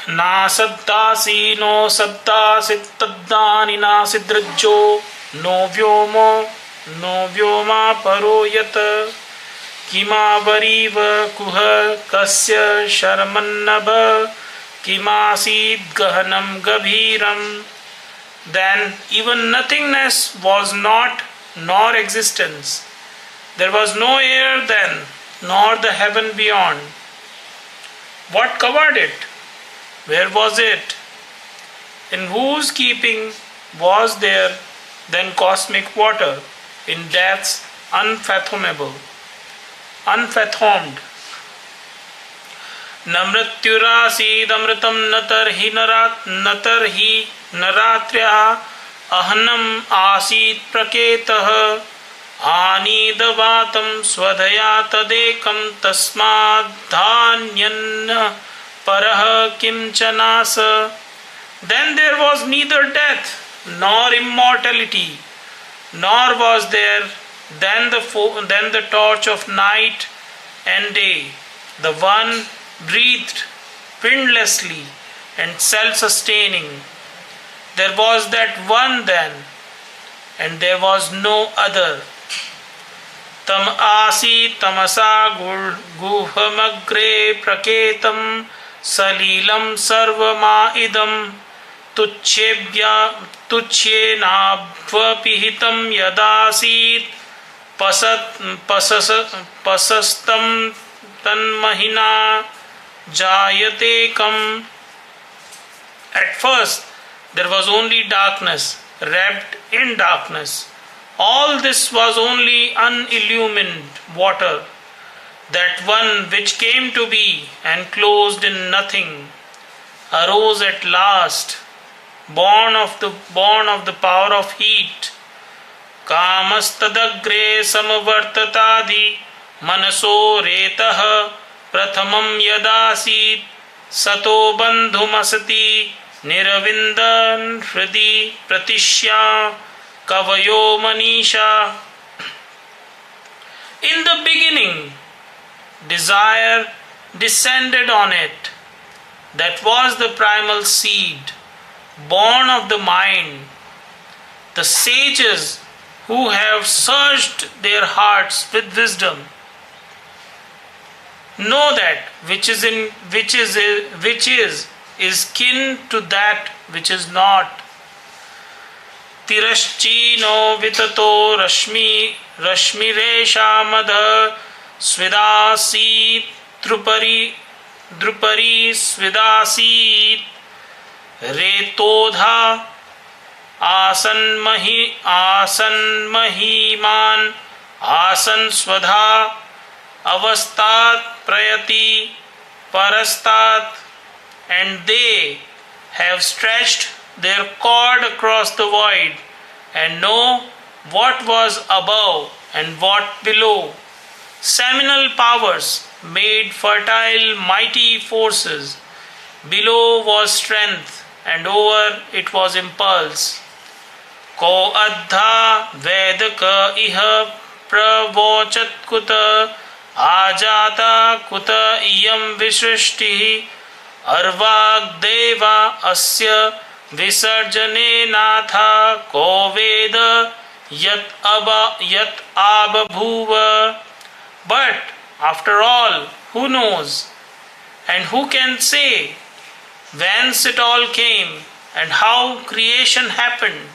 नासद्दासी no सद्दासित्तद्दानि नासिद्रज्जो no व्योमो no Vyoma परो यत् किमावरीव कुह कस्य शर्मन्नभ किमासीद् गहनं गभीरम्. Then even nothingness was not, nor existence. There was no air then, nor the heaven beyond. What covered it? Where was it? In whose keeping was there then cosmic water in depths unfathomable, unfathomed? न मृत्युरासीदमृतं न तर्हि नरात्र्यः अहनम् आसीत् प्रकेतः आनीदवातं स्वधया तदेकं तस्माद्धान्यन्न परः किंचनास. Then there was neither death nor immortality, nor was there then the torch of night and day, the one breathed windlessly and self-sustaining. There was that one then, and there was no other. Tam asi tamasa guhamagre praketam salilam sarvama idam tuchyenabhvapihitam yadasit pasastam tanmahina jayatekam. At first there was only darkness, wrapped in darkness. All this was only unillumined water, that one which came to be and closed in nothing, arose at last, born of the power of heat. Kamastadagre samavartatadi manaso retah prathamam yadasit sato bandhumasati niravindan hridi pratishya kavayo manisha. In the beginning, desire descended on it. That was the primal seed, born of the mind. The sages who have searched their hearts with wisdom know that which is kin to that which is not. Tirashchino vitato rashmiresha madha svidasit drupari svidasit retodha asan mahiman asan swadha avastat prayati parastat. And they have stretched their cord across the void and know what was above and what below. Seminal powers made fertile mighty forces. Below was strength and over it was impulse. Ko adha vedaka iha pravochat kuta ajata kuta iyam vishrishti arvagdeva asya visarjane natha ko veda yat ababhuva. But after all, who knows and who can say whence it all came and how creation happened?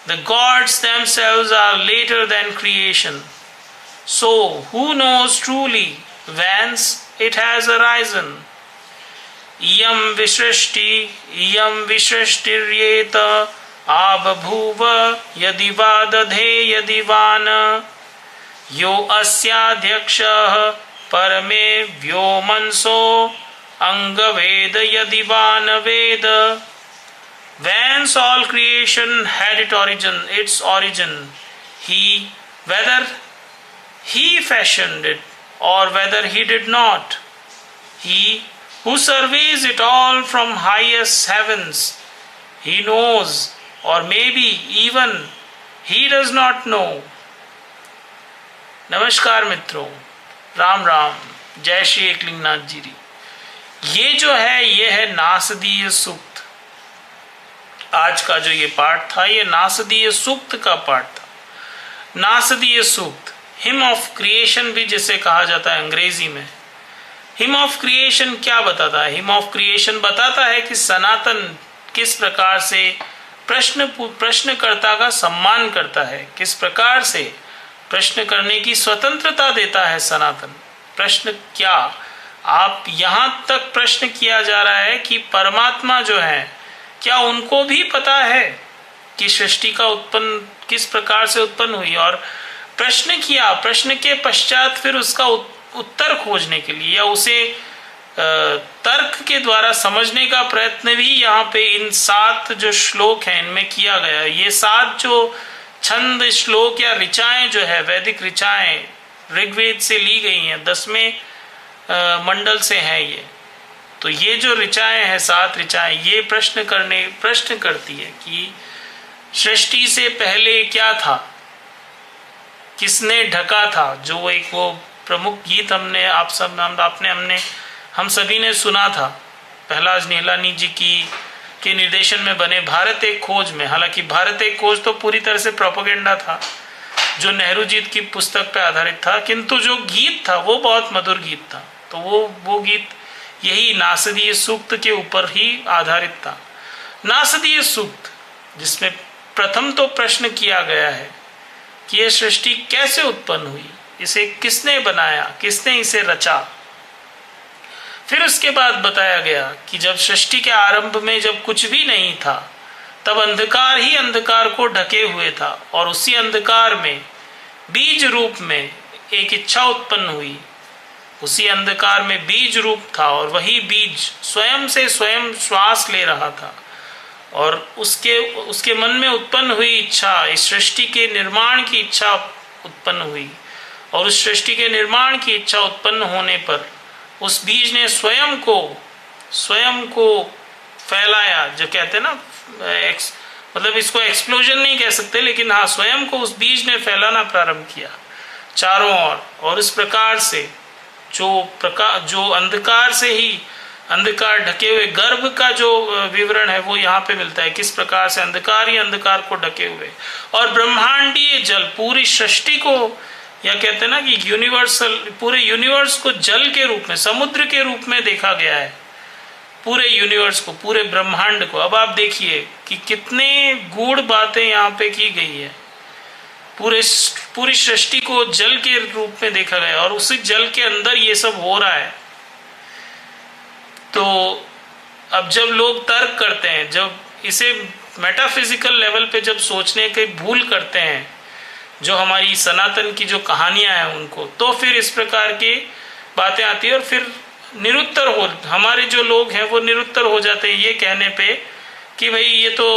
The gods themselves are later than creation. So who knows truly whence it has arisen? Iyam vishrishtiryeta ababhuva yadiva dadhe yadivana yo asyadhyakshah parame vyomanso angaveda yadivana veda. Whence all creation had its origin, whether he fashioned it or whether he did not. He who surveys it all from highest heavens, he knows, or maybe even he does not know. नमस्कार मित्रों, राम राम, जय श्री एकलिंगनाथ जी. ये जो है ये है नासदीय सूक्त। आज का जो ये पाठ था ये नासदीय सूक्त का पाठ था। नासदीय सूक्त, हिम ऑफ क्रिएशन भी जिसे कहा जाता है अंग्रेजी में। हिम ऑफ क्रिएशन क्या बताता है? हिम ऑफ क्रिएशन बताता है कि सनातन किस प्रकार से प्रश्नकर्ता का सम्मान करता है, किस प्रकार से प्रश्न करने की स्वतंत्रता देता है सनातन। प्रश्न क्या, आप यहां तक प्रश्न किया जा रहा है कि परमात्मा जो है क्या उनको भी पता है कि सृष्टि का उत्पन्न किस प्रकार से उत्पन्न हुई, और प्रश्न किया, प्रश्न के पश्चात फिर उसका उत्तर खोजने के लिए या उसे तर्क के द्वारा समझने का प्रयत्न भी यहाँ पे इन 7 जो श्लोक हैं इनमें किया गया है। ये 7 जो छंद श्लोक या ऋचाएं जो है, वैदिक ऋचाएं ऋग्वेद से ली गई हैं, 10वें मंडल से हैं ये। तो ये जो ऋचाएं हैं, 7 ऋचाएं, ये प्रश्न करती है कि सृष्टि से पहले क्या था, किसने ढका था। जो एक वो प्रमुख गीत हमने हम सभी ने सुना था प्रहलाद निहलानी जी के निर्देशन में बने भारत एक खोज में। हालांकि भारत एक खोज तो पूरी तरह से प्रोपेगेंडा था जो नेहरू जी की पुस्तक पर आधारित था, किंतु जो गीत था वो बहुत मधुर गीत था। तो वो गीत यही नासदीय सूक्त के ऊपर ही आधारित था। नासदीय सूक्त जिसमें प्रथम तो प्रश्न किया गया है कि यह सृष्टि कैसे उत्पन्न हुई, इसे किसने बनाया, किसने इसे रचा। फिर उसके बाद बताया गया कि जब सृष्टि के आरंभ में जब कुछ भी नहीं था तब अंधकार ही अंधकार को ढके हुए था, और उसी अंधकार में बीज रूप में एक इच्छा उत्पन्न हुई। उसी अंधकार में बीज रूप था और वही बीज स्वयं से स्वयं श्वास ले रहा था, और उसके मन में उत्पन्न हुई इच्छा, इस सृष्टि के निर्माण की इच्छा उत्पन्न हुई। और उस सृष्टि के निर्माण की इच्छा उत्पन्न होने पर उस बीज ने स्वयं को फैलाया। जो कहते हैं ना, मतलब इसको एक्सप्लोजन नहीं कह सकते, लेकिन हाँ, स्वयं को उस बीज ने फैलाना प्रारंभ किया चारों ओर। और इस प्रकार से जो अंधकार से ही अंधकार ढके हुए गर्भ का जो विवरण है वो यहाँ पे मिलता है, किस प्रकार से अंधकार ही अंधकार को ढके हुए। और ब्रह्मांडीय जल, पूरी सृष्टि को, या कहते हैं ना कि यूनिवर्सल, पूरे यूनिवर्स को जल के रूप में, समुद्र के रूप में देखा गया है, पूरे यूनिवर्स को, पूरे ब्रह्मांड को। अब आप देखिए कि कितने गूढ़ बातें यहाँ पे की गई है। पूरी सृष्टि को जल के रूप में देखा गया और उसी जल के अंदर ये सब हो रहा है। तो अब जब लोग तर्क करते हैं, जब इसे मेटाफिजिकल लेवल पे जब सोचने के भूल करते हैं, जो हमारी सनातन की जो कहानियां हैं उनको, तो फिर इस प्रकार की बातें आती है और फिर निरुत्तर हमारे जो लोग हैं वो निरुत्तर हो जाते हैं ये कहने पे कि भाई ये तो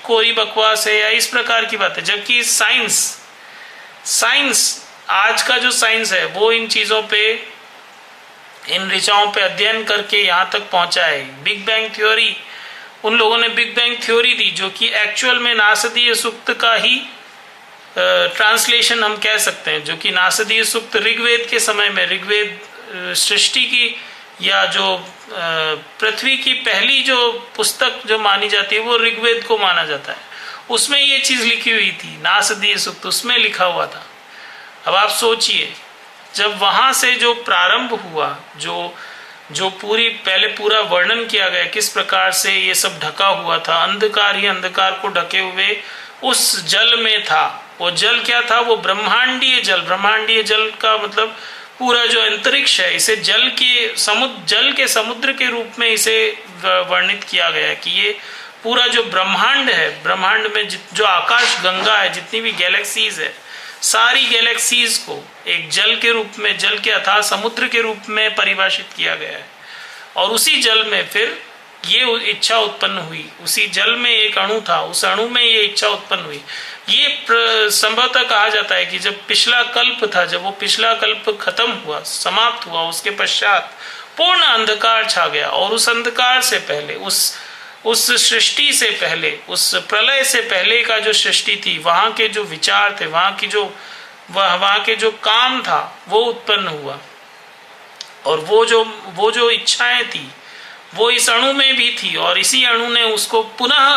कोई बकवास है या इस प्रकार की बातें। जबकि साइंस आज का जो साइंस है वो इन चीजों पे, इन ऋचाओं पे अध्ययन करके यहाँ तक पहुंचा है। बिग बैंग थ्योरी, उन लोगों ने बिग बैंग थ्योरी दी जो कि एक्चुअल में नासदीय सूक्त का ही ट्रांसलेशन हम कह सकते हैं, जो कि नासदीय सूक्त ऋग्वेद के समय में, ऋग्वेद सृष्टि की या जो पृथ्वी की पहली जो पुस्तक जो मानी जाती है वो ऋग्वेद को माना जाता है, उसमें ये चीज लिखी हुई थी, नासदीय सूक्त उसमें लिखा हुआ था। अब आप सोचिए, जब वहां से जो प्रारंभ हुआ, जो पहले पूरा वर्णन किया गया किस प्रकार से ये सब ढका हुआ था, अंधकार ही अंधकार को ढके हुए उस जल में था। वो जल क्या था? वो ब्रह्मांडीय जल। ब्रह्मांडीय जल का मतलब पूरा जो अंतरिक्ष है, इसे जल के समुद्र के रूप में इसे वर्णित किया गया है कि ये पूरा जो ब्रह्मांड है, ब्रह्मांड में जो आकाश गंगा है, जितनी भी गैलेक्सीज है, सारी गैलेक्सीज को एक जल के रूप में, जल के अथाह समुद्र के रूप में परिभाषित किया गया है। और उसी जल में फिर ये इच्छा उत्पन्न हुई। उसी जल में एक अणु था, उस अणु में ये इच्छा उत्पन्न हुई। ये संभवतः कहा जाता है कि जब पिछला कल्प था, जब वो पिछला कल्प खत्म हुआ, समाप्त हुआ, उसके पश्चात पूर्ण अंधकार छा गया। और उस अंधकार से पहले, उस सृष्टि से पहले, उस प्रलय से पहले का जो सृष्टि थी, वहां के जो विचार थे, वहां के जो काम था, वो उत्पन्न हुआ। और वो जो इच्छाएं थी, वो इस अणु में भी थी और इसी अणु ने उसको पुनः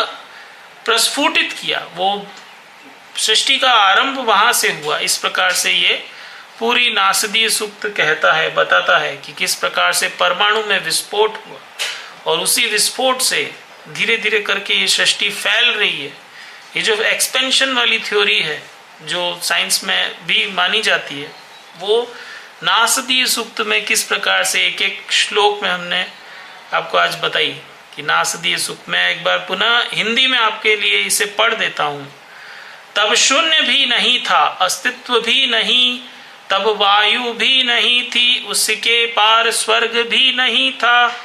प्रस्फुटित किया। वो सृष्टि का आरंभ वहां से हुआ। इस प्रकार से ये पूरी नासदीय सूक्त कहता है, बताता है कि किस प्रकार से परमाणु में विस्फोट हुआ और उसी विस्फोट से धीरे धीरे करके ये सृष्टि फैल रही है। ये जो एक्सपेंशन वाली थ्योरी है जो साइंस में भी मानी जाती है, वो नासदीय सूक्त में किस प्रकार से एक एक श्लोक में हमने आपको आज बताई कि नासदीय सूक्त में एक बार पुनः हिंदी में आपके लिए इसे पढ़ देता हूं। तब शून्य भी नहीं था, अस्तित्व भी नहीं, तब वायु भी नहीं थी, उसके पार स्वर्ग भी नहीं था।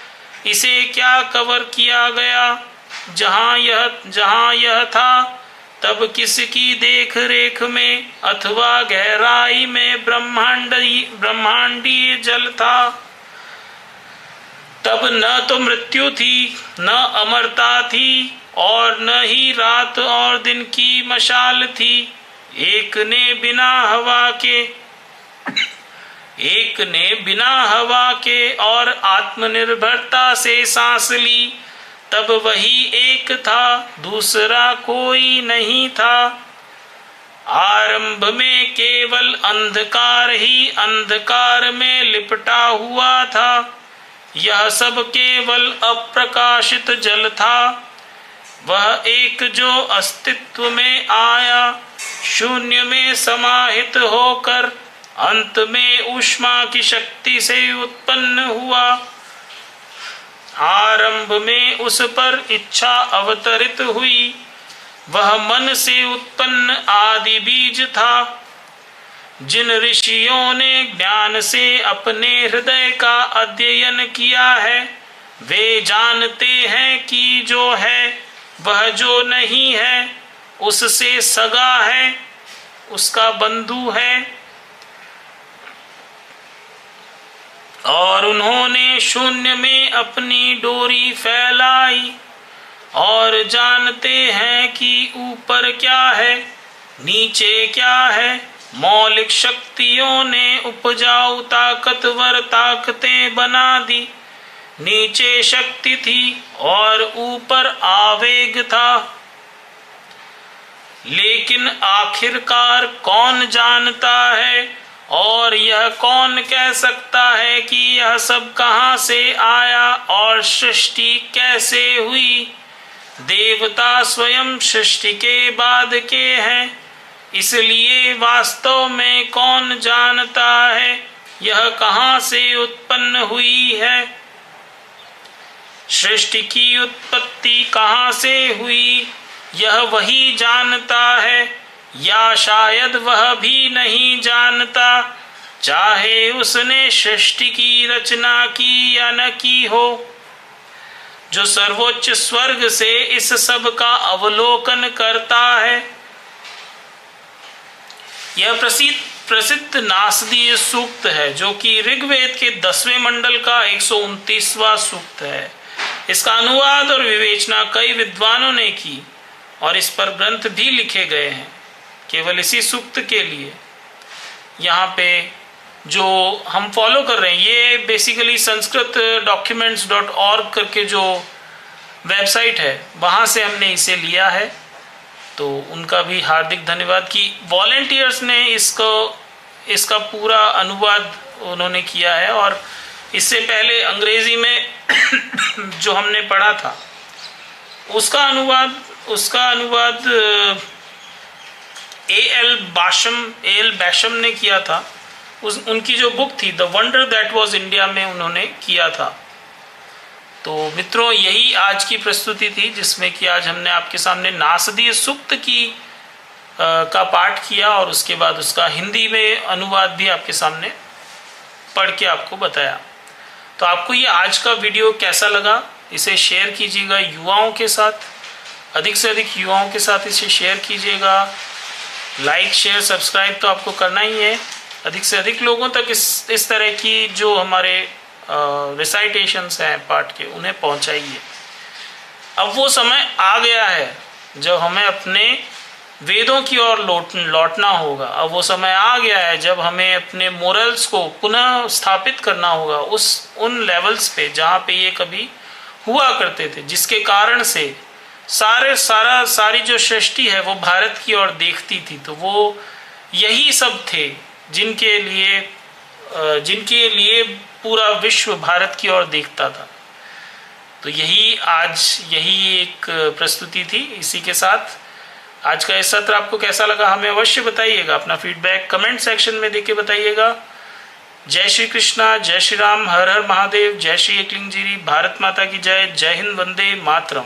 इसे क्या कवर किया गया, जहां यह था, तब किसकी देख रेख में, अथवा गहराई में ब्रह्मांडीय जल था। तब न तो मृत्यु थी, न अमरता थी, और न ही रात और दिन की मशाल थी। एक ने बिना हवा के और आत्मनिर्भरता से सांस ली। तब वही एक था, दूसरा कोई नहीं था। आरंभ में केवल अंधकार ही अंधकार में लिपटा हुआ था। यह सब केवल अप्रकाशित जल था। वह एक जो अस्तित्व में आया, शून्य में समाहित होकर अंत में ऊष्मा की शक्ति से उत्पन्न हुआ। आरंभ में उस पर इच्छा अवतरित हुई। वह मन से उत्पन्न आदि बीज था। जिन ऋषियों ने ज्ञान से अपने हृदय का अध्ययन किया है, वे जानते हैं कि जो है वह जो नहीं है, उससे सगा है, उसका बंधु है। और उन्होंने शून्य में अपनी डोरी फैलाई और जानते हैं कि ऊपर क्या है, नीचे क्या है। मौलिक शक्तियों ने उपजाऊ ताकतवर ताकतें बना दी। नीचे शक्ति थी और ऊपर आवेग था। लेकिन आखिरकार कौन जानता है, और यह कौन कह सकता है कि यह सब कहां से आया और सृष्टि कैसे हुई। देवता स्वयं सृष्टि के बाद के हैं, इसलिए वास्तव में कौन जानता है यह कहां से उत्पन्न हुई है। सृष्टि की उत्पत्ति कहां से हुई, यह वही जानता है, या शायद वह भी नहीं जानता, चाहे उसने सृष्टि की रचना की या न की हो। जो सर्वोच्च स्वर्ग से इस सब का अवलोकन करता है। यह प्रसिद्ध नासदीय सूक्त है, जो कि ऋग्वेद के 10वें मंडल का 129वां सूक्त है। इसका अनुवाद और विवेचना कई विद्वानों ने की और इस पर ग्रंथ भी लिखे गए हैं। केवल इसी सूक्त के लिए यहाँ पे जो हम फॉलो कर रहे हैं, ये बेसिकली sanskrit.documents.org करके जो वेबसाइट है, वहाँ से हमने इसे लिया है। तो उनका भी हार्दिक धन्यवाद कि वॉलेंटियर्स ने इसका पूरा अनुवाद उन्होंने किया है। और इससे पहले अंग्रेजी में जो हमने पढ़ा था उसका अनुवाद ए.एल. बैशम ने किया था। उनकी जो बुक थी the wonder that was India में उन्होंने किया था। तो मित्रों, यही आज की प्रस्तुति थी जिसमें कि आज हमने आपके सामने नासदीय सूक्त का पाठ किया और उसके बाद उसका हिंदी में अनुवाद भी आपके सामने पढ़ के आपको बताया। तो आपको ये आज का वीडियो कैसा लगा, इसे शेयर कीजिएगा युवाओं के साथ, अधिक से अधिक युवाओं के साथ इसे शेयर कीजिएगा। लाइक शेयर सब्सक्राइब तो आपको करना ही है। अधिक से अधिक लोगों तक इस तरह की जो हमारे रिसाइटेशंस हैं पाठ के, उन्हें पहुंचाइए। अब वो समय आ गया है जब हमें अपने वेदों की ओर लौटना होगा। अब वो समय आ गया है जब हमें अपने मोरल्स को पुनः स्थापित करना होगा उन लेवल्स पे जहाँ पे ये कभी हुआ करते थे, जिसके कारण से सारी जो सृष्टि है वो भारत की ओर देखती थी। तो वो यही सब थे जिनके लिए पूरा विश्व भारत की ओर देखता था। तो यही एक प्रस्तुति थी। इसी के साथ आज का इस सत्र आपको कैसा लगा हमें अवश्य बताइएगा, अपना फीडबैक कमेंट सेक्शन में देके बताइएगा। जय श्री कृष्णा, जय श्री राम, हर हर महादेव, जय श्री एकलिंगजीरी, भारत माता की जय, जय हिंद, वंदे मातरम।